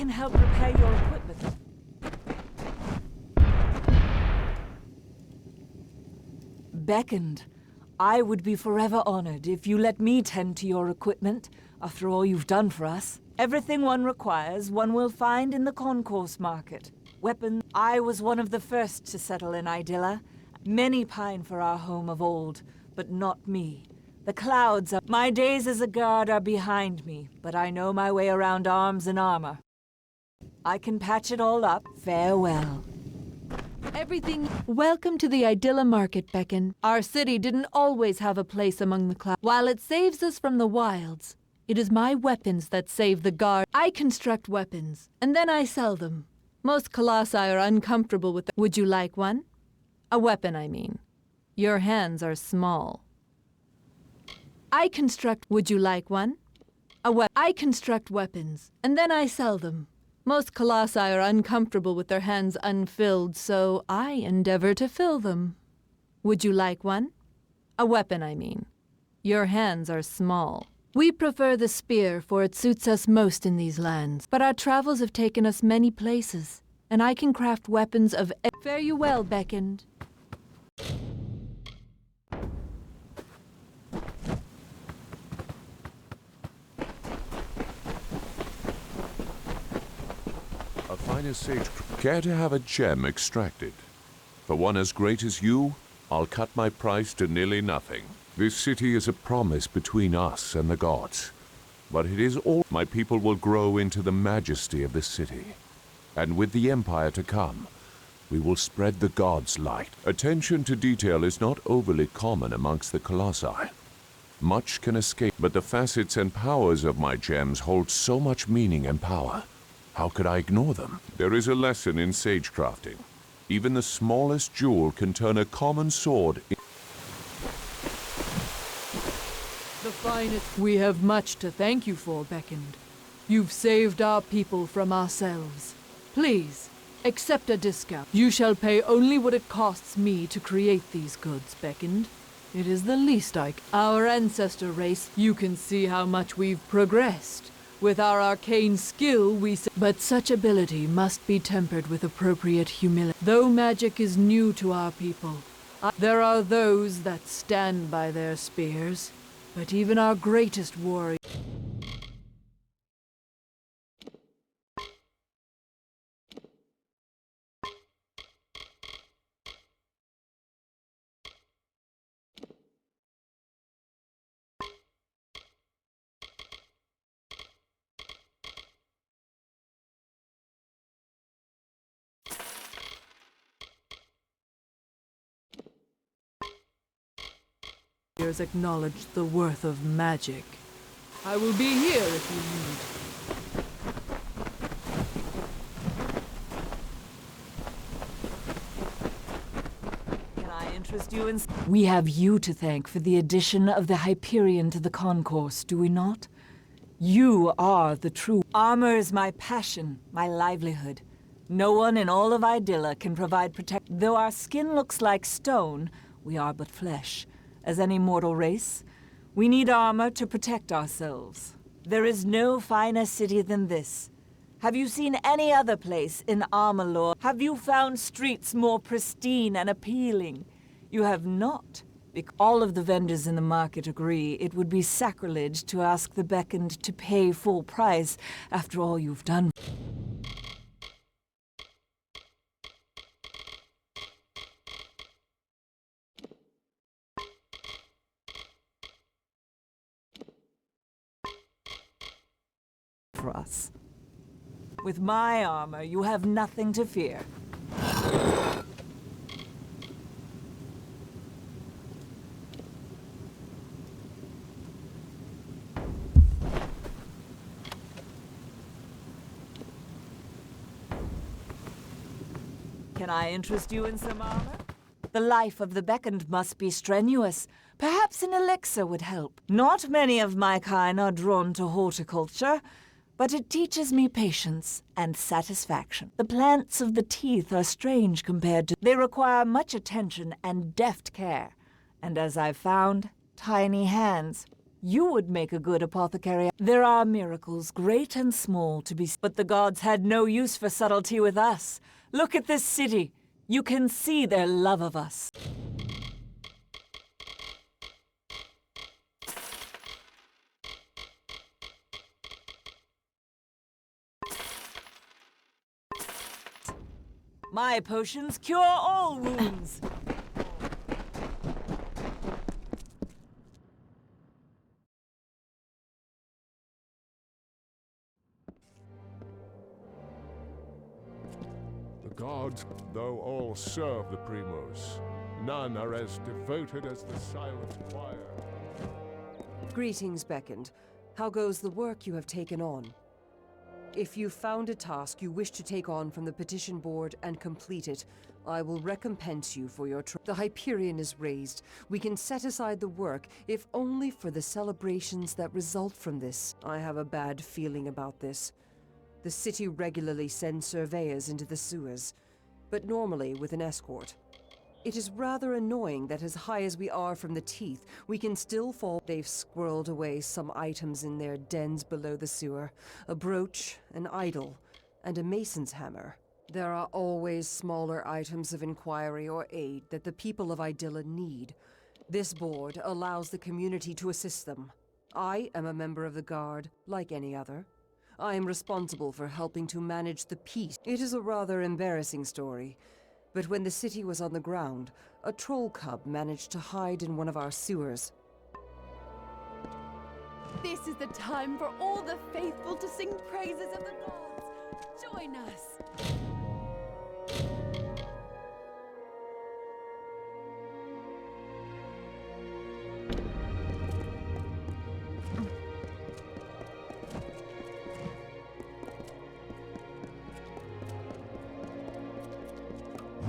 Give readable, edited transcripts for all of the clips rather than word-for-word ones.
can help repair your equipment. Beckoned, I would be forever honored if you let me tend to your equipment, after all you've done for us. Everything one requires, one will find in the concourse market. Weapons. I was one of the first to settle in Idylla. Many pine for our home of old, but not me. The clouds are... My days as a guard are behind me, but I know my way around arms and armor. I can patch it all up. Farewell. Everything. Welcome to the Idylla Market, Beckon. Our city didn't always have a place among the clouds. While it saves us from the wilds, it is my weapons that save the guard. I construct weapons, and then I sell them. Most colossi are uncomfortable with them. Would you like one? A weapon, I mean. Your hands are small. I construct... Would you like one? I construct weapons, and then I sell them. Most colossi are uncomfortable with their hands unfilled, so I endeavor to fill them. Would you like one? A weapon, I mean. Your hands are small. We prefer the spear, for it suits us most in these lands. But our travels have taken us many places, and I can craft weapons of... Fare you well, Beckoned. A finer sage. Care to have a gem extracted? For one as great as you, I'll cut my price to nearly nothing. This city is a promise between us and the gods. But it is all... My people will grow into the majesty of the city. And with the empire to come, we will spread the gods' light. Attention to detail is not overly common amongst the colossi. Much can escape, but the facets and powers of my gems hold so much meaning and power. How could I ignore them? There is a lesson in sage crafting. Even the smallest jewel can turn a common sword into... The finest. We have much to thank you for, Beckoned. You've saved our people from ourselves. Please, accept a discount. You shall pay only what it costs me to create these goods, Beckoned. It is the least Our ancestor race, you can see how much we've progressed. With our arcane skill, But such ability must be tempered with appropriate humility. Though magic is new to our people, there are those that stand by their spears. But even our greatest warrior... acknowledge the worth of magic. I will be here if you need. Can I interest you in... We have you to thank for the addition of the Hyperion to the concourse, do we not? You are the true... Armor is my passion, my livelihood. No one in all of Idylla can provide protection. Though our skin looks like stone, we are but flesh. As any mortal race, we need armor to protect ourselves. There is no finer city than this. Have you seen any other place in Amalur? Have you found streets more pristine and appealing? You have not. All of the vendors in the market agree it would be sacrilege to ask the Beckoned to pay full price after all you've done. For us. With my armor, you have nothing to fear. Can I interest you in some armor? The life of the Beckoned must be strenuous. Perhaps an elixir would help. Not many of my kind are drawn to horticulture, but it teaches me patience and satisfaction. The plants of the teeth are strange compared to... They require much attention and deft care. And as I've found, tiny hands. You would make a good apothecary. There are miracles, great and small, to be but the gods had no use for subtlety with us. Look at this city. You can see their love of us. My potions cure all wounds. The gods, though all serve the Primos, none are as devoted as the Silent Choir. Greetings, Beckoned. How goes the work you have taken on? If you found a task you wish to take on from the petition board and complete it, I will recompense you for your The Hyperion is raised. We can set aside the work, if only for the celebrations that result from this. I have a bad feeling about this. The city regularly sends surveyors into the sewers, but normally with an escort. It is rather annoying that as high as we are from the teeth, we can still fall. They've squirreled away some items in their dens below the sewer. A brooch, an idol, and a mason's hammer. There are always smaller items of inquiry or aid that the people of Idylla need. This board allows the community to assist them. I am a member of the Guard, like any other. I am responsible for helping to manage the peace. It is a rather embarrassing story. But when the city was on the ground, a troll cub managed to hide in one of our sewers. This is the time for all the faithful to sing praises of the gods. Join us.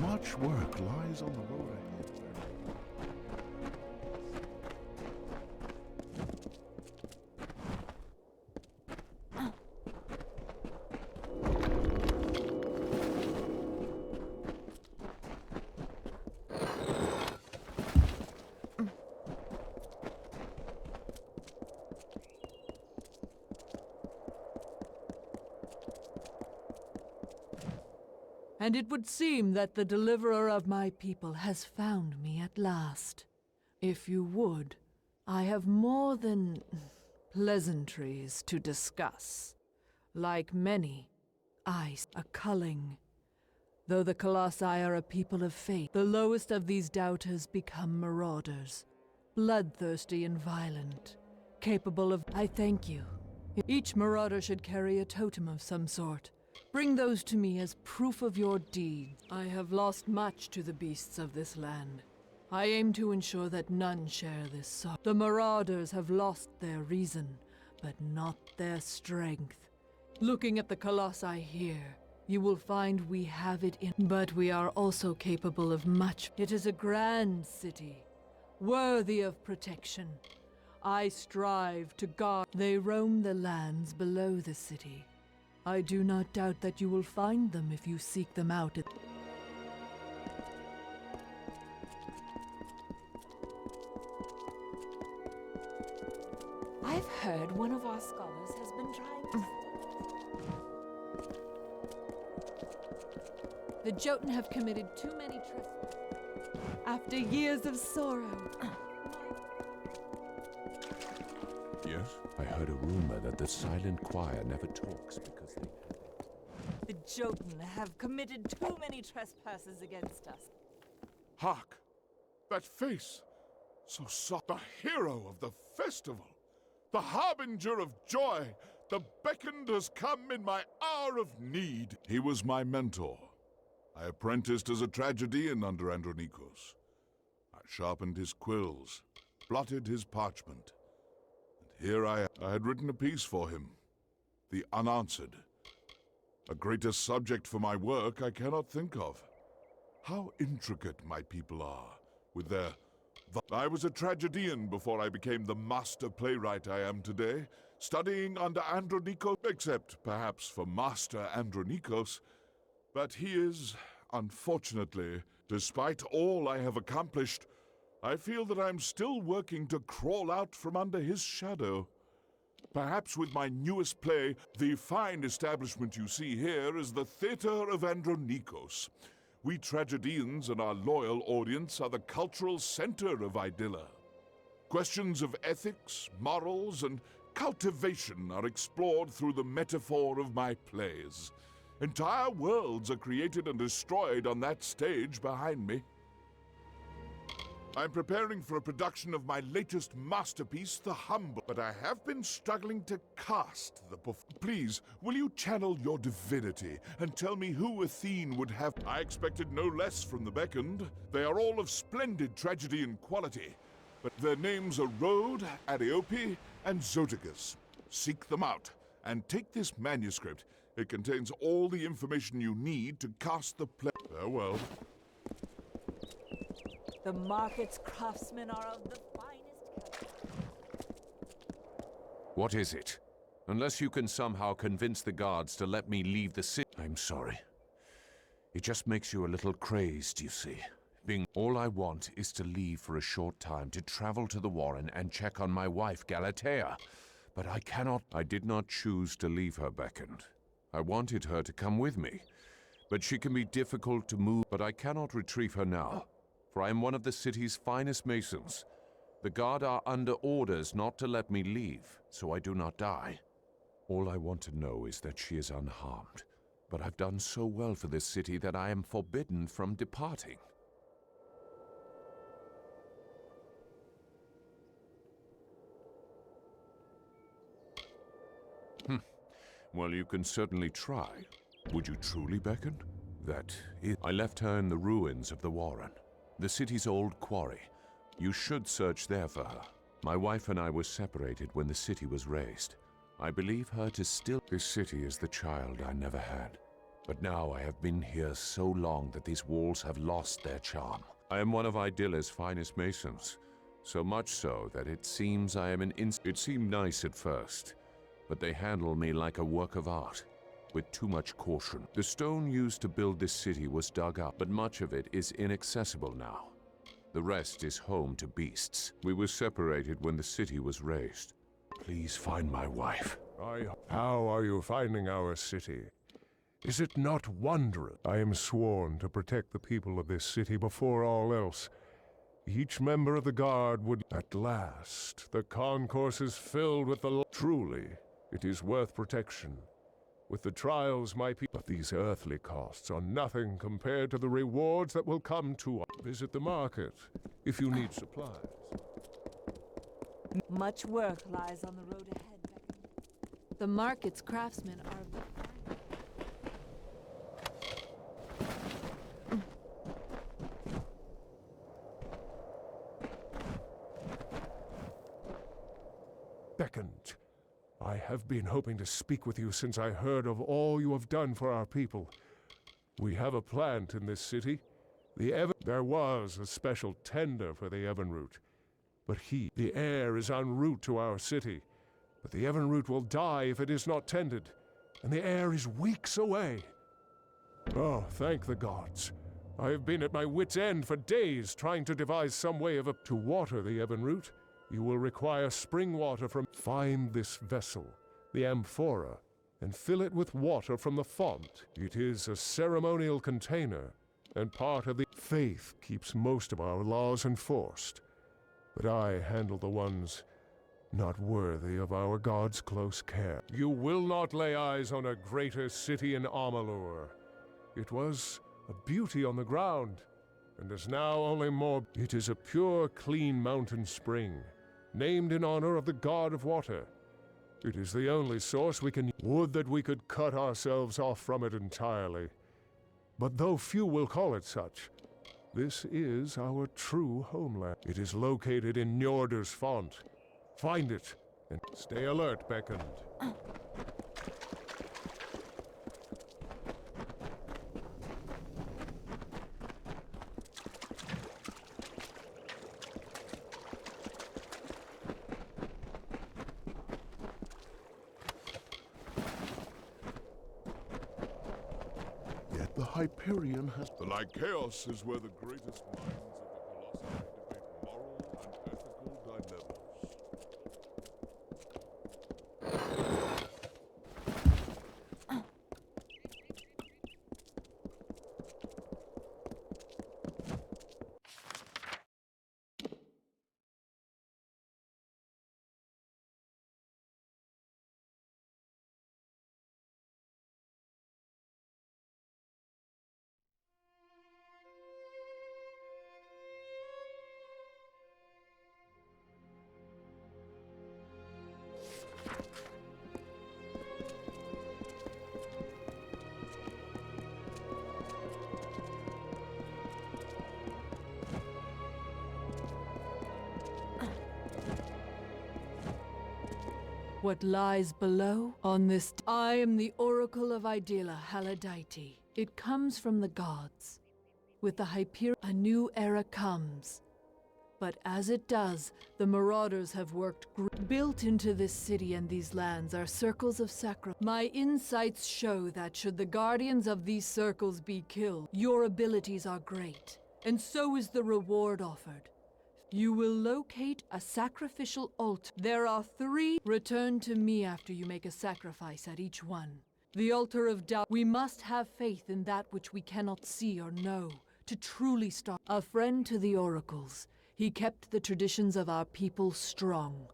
Much work lies on the road ahead. And it would seem that the deliverer of my people has found me at last. If you would, I have more than pleasantries to discuss. Like many, a culling. Though the Colossi are a people of faith, the lowest of these doubters become marauders, bloodthirsty and violent, capable of... I thank you. Each marauder should carry a totem of some sort. Bring those to me as proof of your deeds. I have lost much to the beasts of this land. I aim to ensure that none share this sorrow. The marauders have lost their reason, but not their strength. Looking at the Colossi here, you will find we have it in... But we are also capable of much. It is a grand city, worthy of protection. I strive to guard. They roam the lands below the city. I do not doubt that you will find them if you seek them out. I've heard one of our scholars has been trying to... The Jotun have committed too many trespasses. After years of sorrow. Yes? I heard a rumor that the silent choir never talks because they... The Jotun have committed too many trespasses against us. Hark! That face! So soft. The hero of the festival! The harbinger of joy! The beckoned has come in my hour of need! He was my mentor. I apprenticed as a tragedian under Andronikos. I sharpened his quills, blotted his parchment. And here I had written a piece for him. The Unanswered. A greater subject for my work I cannot think of. How intricate my people are, with their... I was a tragedian before I became the master playwright I am today, studying under Andronikos, except perhaps for Master Andronikos. But he is, unfortunately, despite all I have accomplished, I feel that I'm still working to crawl out from under his shadow. Perhaps with my newest play, the fine establishment you see here is the Theatre of Andronikos. We tragedians and our loyal audience are the cultural center of Idylla. Questions of ethics, morals, and cultivation are explored through the metaphor of my plays. Entire worlds are created and destroyed on that stage behind me. I'm preparing for a production of my latest masterpiece, The Humble, but I have been struggling to cast the Please, will you channel your divinity and tell me who Athene would have? I expected no less from the Beckoned. They are all of splendid tragedy and quality, but their names are Rhode, Ariope, and Zoticus. Seek them out, and take this manuscript. It contains all the information you need to cast the play. Farewell. The market's craftsmen are of the finest What is it? Unless you can somehow convince the guards to let me leave the city. I'm sorry. It just makes you a little crazed, you see. All I want is to leave for a short time to travel to the Warren and check on my wife, Galatea. But I cannot. I did not choose to leave her, Beckoned. I wanted her to come with me. But she can be difficult to move. But I cannot retrieve her now, for I am one of the city's finest masons. The guard are under orders not to let me leave, so I do not die. All I want to know is that she is unharmed. But I've done so well for this city that I am forbidden from departing. Well, you can certainly try. Would you truly, Beckoned? I left her in the ruins of the Warren, the city's old quarry. You should search there for her. My wife and I were separated when the city was razed. I believe her to still... This city is the child I never had. But now I have been here so long that these walls have lost their charm. I am one of Idylla's finest masons. So much so that it seems I am It seemed nice at first, but they handle me like a work of art, with too much caution. The stone used to build this city was dug up, but much of it is inaccessible now. The rest is home to beasts. We were separated when the city was razed. Please find my wife. How are you finding our city? Is it not wondrous? I am sworn to protect the people of this city before all else. Each member of the guard would... At last, the concourse is filled with the... Truly, it is worth protection. With the trials my people... But these earthly costs are nothing compared to the rewards that will come to us. Visit the market, if you need supplies. Much work lies on the road ahead, Beckoned. The market's craftsmen are of the finest. Beckoned. I have been hoping to speak with you since I heard of all you have done for our people. We have a plant in this city. There was a special tender for the Evanroot, but the heir is en route to our city. But the Evanroot will die if it is not tended, and the heir is weeks away. Oh, thank the gods. I have been at my wit's end for days trying to devise some way to water the Evanroot. You will require spring water from... Find this vessel, the amphora, and fill it with water from the font. It is a ceremonial container, and part of the... Faith keeps most of our laws enforced, but I handle the ones not worthy of our god's close care. You will not lay eyes on a greater city in Amalur. It was a beauty on the ground, and is now only more... It is a pure, clean mountain spring, named in honor of the god of water. It is the only source we can... Would that we could cut ourselves off from it entirely. But though few will call it such, this is our true homeland. It is located in Njorder's font. Find it, and stay alert, Beckoned. Yet the Hyperion has... The Lycaeus is where the greatest minds of the Colossi debate What lies below on this... I am the Oracle of Idila Haladite. It comes from the gods. With the Hyperion, a new era comes. But as it does, the Marauders have worked built into this city and these lands are circles of sacrifice. My insights show that should the guardians of these circles be killed, your abilities are great, and so is the reward offered. You will locate a sacrificial altar. There are 3. Return to me after you make a sacrifice at each one. The altar of doubt. We must have faith in that which we cannot see or know to truly start. A friend to the oracles. He kept the traditions of our people strong,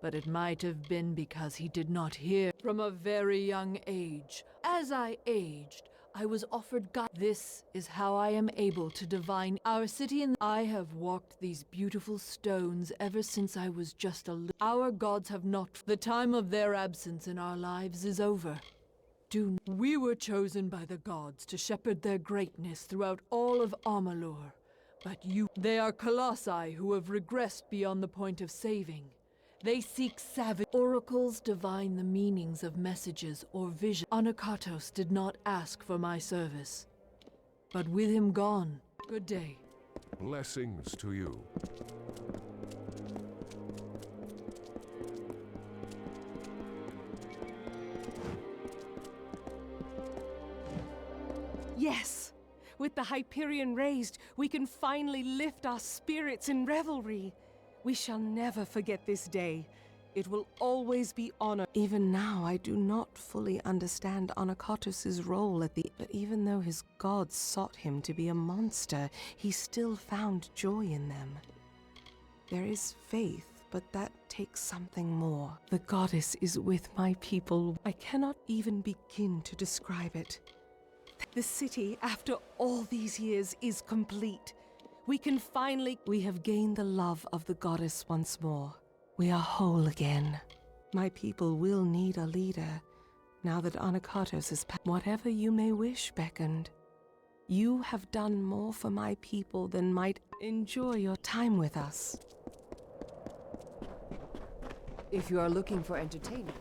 but it might have been because he did not hear from a very young age. As I aged, I was offered God. This is how I am able to divine our city, and I have walked these beautiful stones ever since I was just a little. Our gods have not. The time of their absence in our lives is over. We were chosen by the gods to shepherd their greatness throughout all of Amalur. But they are colossi who have regressed beyond the point of saving. They seek savage. Oracles divine the meanings of messages or vision. Anakatos did not ask for my service. But with him gone, good day. Blessings to you. Yes! With the Hyperion raised, we can finally lift our spirits in revelry. We shall never forget this day. It will always be honored. Even now, I do not fully understand Anakatos' role at the... But even though his gods sought him to be a monster, he still found joy in them. There is faith, but that takes something more. The goddess is with my people. I cannot even begin to describe it. The city, after all these years, is complete. We have gained the love of the goddess once more. We are whole again. My people will need a leader, now that Anakatos is whatever you may wish, beckoned. You have done more for my people than might enjoy your time with us. If you are looking for entertainment,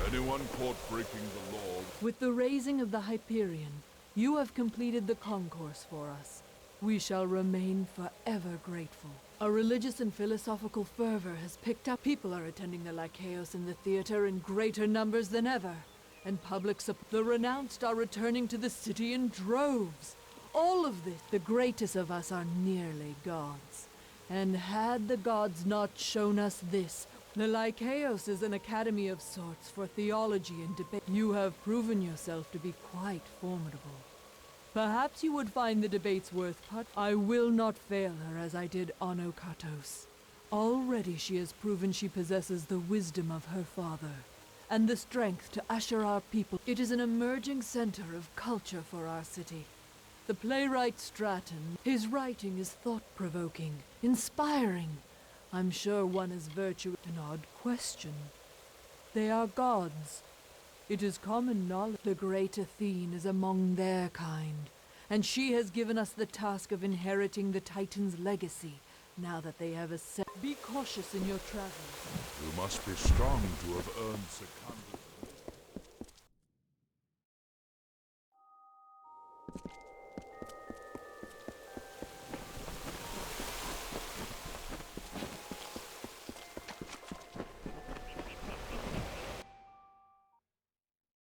Anyone caught breaking the law... With the raising of the Hyperion, you have completed the concourse for us. We shall remain forever grateful. A religious and philosophical fervor has picked up. People are attending the Lycaeus in the theater in greater numbers than ever. And the renounced are returning to the city in droves. All of this, the greatest of us are nearly gods. And had the gods not shown us this, the Lycaeus is an academy of sorts for theology and debate. You have proven yourself to be quite formidable. Perhaps you would find the debates worth I will not fail her as I did Anakatos. Already she has proven she possesses the wisdom of her father, and the strength to usher our people. It is an emerging center of culture for our city. The playwright Stratton, his writing is thought-provoking, inspiring. I'm sure one is virtue. An odd question. They are gods. It is common knowledge the great Athene is among their kind, and she has given us the task of inheriting the Titan's legacy, now that they have ascended. Be cautious in your travels. You must be strong to have earned secondment.